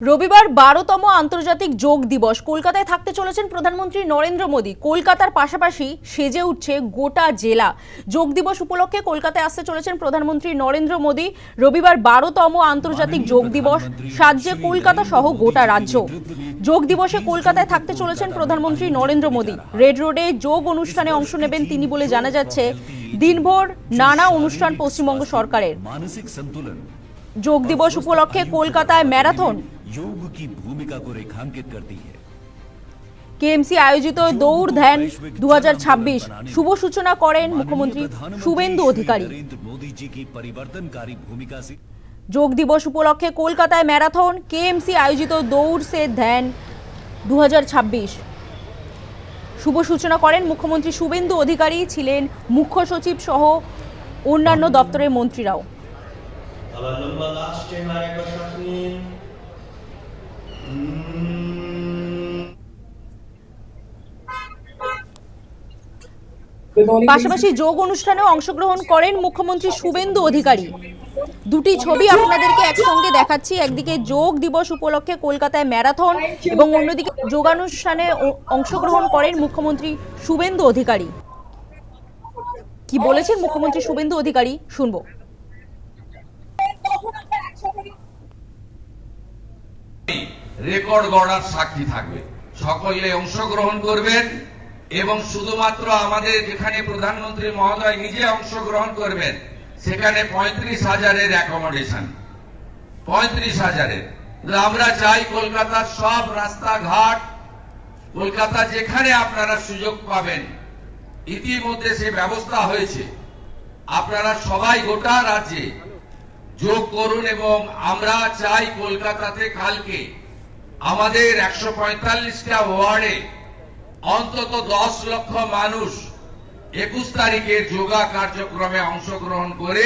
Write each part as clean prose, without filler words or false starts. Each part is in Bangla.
রবিবার ১২তম আন্তর্জাতিক যোগ দিবস কলকাতায় থাকতে চলেছেন প্রধানমন্ত্রী নরেন্দ্র মোদী। কলকাতার পাশাপাশি সেজে উঠছে গোটা জেলা। যোগ দিবস উপলক্ষে কলকাতায় আসতে চলেছেন প্রধানমন্ত্রী নরেন্দ্র মোদী। রবিবার ১২তম আন্তর্জাতিক যোগ দিবস, সাজছে কলকাতা সহ গোটা রাজ্য। যোগ দিবসে কলকাতায় থাকতে চলেছেন প্রধানমন্ত্রী নরেন্দ্র মোদী। রেড রোডে যোগ অনুষ্ঠানে অংশ নেবেন তিনি বলে জানা যাচ্ছে। দিনভর নানা অনুষ্ঠান পশ্চিমবঙ্গ সরকারের। যোগ দিবস উপলক্ষে কলকাতায় ম্যারাথন, योग की भूमिका को रेखांकित करती है। কেএমসি আয়োজিত দৌড় ধ্যান 2026 শুভ সূচনা করেন মুখ্যমন্ত্রী শুভেন্দু অধিকারী। मोदी जी की परिवर्तनकारी भूमिका से যোগ দিবস উপলক্ষে কলকাতায় ম্যারাথন, কেএমসি আয়োজিত দৌড় সে ধ্যান 2026 শুভ সূচনা করেন মুখ্যমন্ত্রী শুভেন্দু অধিকারী। ছিলেন মুখ্য সচিব সহ অন্যান্য দপ্তরের মন্ত্রীরাও। আবার লম্বা লাস্ট চেহারা একবার শ্বাস নিন। পাশাপাশি যোগ অনুষ্ঠানেও অংশগ্রহণ করেন মুখ্যমন্ত্রী শুভেন্দু অধিকারী। দুটি ছবি আপনাদেরকে একসঙ্গে দেখাচ্ছি। একদিকে যোগ দিবস উপলক্ষে কলকাতায় ম্যারাথন এবং অন্যদিকে যোগানুষ্ঠানে অংশগ্রহণ করেন মুখ্যমন্ত্রী শুভেন্দু অধিকারী। কি বলেছেন মুখ্যমন্ত্রী শুভেন্দু অধিকারী শুনবো। রেকর্ড গড়ার সাক্ষী থাকবে। সকলে অংশগ্রহণ করবেন এবং শুধুমাত্র আমাদের যেখানে প্রধানমন্ত্রী মহোদয় নিজে অংশগ্রহণ করবেন সেখানে ৩৫,০০০-এর অ্যাকোমোডেশন, ৩৫,০০০-এর। আমরা চাই কলকাতার সব রাস্তাঘাট, কলকাতা যেখানে আপনারা সুযোগ পাবেন, ইতিমধ্যে সে ব্যবস্থা হয়েছে। আপনারা সবাই গোটা রাজ্যে যোগ করুন এবং আমরা চাই কলকাতাতে কালকে আমাদের ১৪৫টা ওয়ার্ডে অন্তত ১০ লক্ষ মানুষ ২১ তারিখের যোগা কার্যক্রমে অংশগ্রহণ করে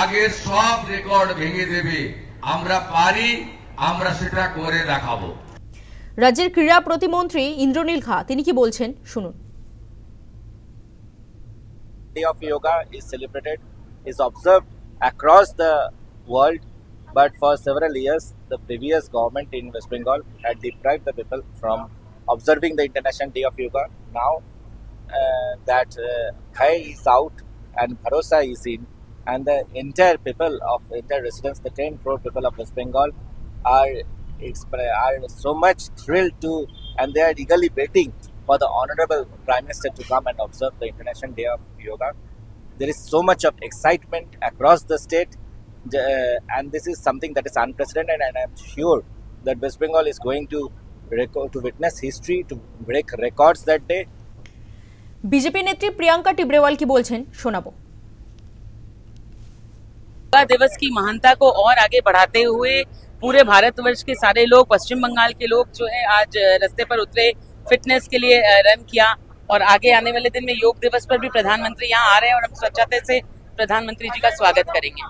আগের সব রেকর্ড ভেঙে দেবে। আমরা পারি, আমরা সেটা করে দেখাবো। রাজ্যের ক্রীড়া প্রতিমন্ত্রী ইন্দ্রনীল খা তিনি কি বলছেন শুনুন। Day of Yoga is celebrated, is observed across the world, but for several years the previous government in West Bengal had deprived the people from observing the International Day of Yoga. Now that Bhai is out and Bharosa is in, and the entire people of entire residents, the 10 crore people of West Bengal are so much thrilled to, and they are eagerly waiting for the Honorable Prime Minister to come and observe the International Day of Yoga. There is so much of excitement across the state, and this is something that is unprecedented, and I am sure that West Bengal is going to witness history, to break records that day. BJP নেত্রী প্রিয়াঙ্কা টিবরেওয়াল কি বলছেন শোনাবো। योगा दिवस की महानता को और आगे बढ़ाते हुए पूरे भारतवर्ष के सारे लोग, पश्चिम बंगाल के लोग जो है आज रास्ते पर उतरे, फिटनेस के लिए रन किया। और आगे आने वाले दिन में योग दिवस पर भी प्रधानमंत्री यहाँ आ रहे हैं और हम स्वच्छता से प्रधानमंत्री जी का स्वागत करेंगे।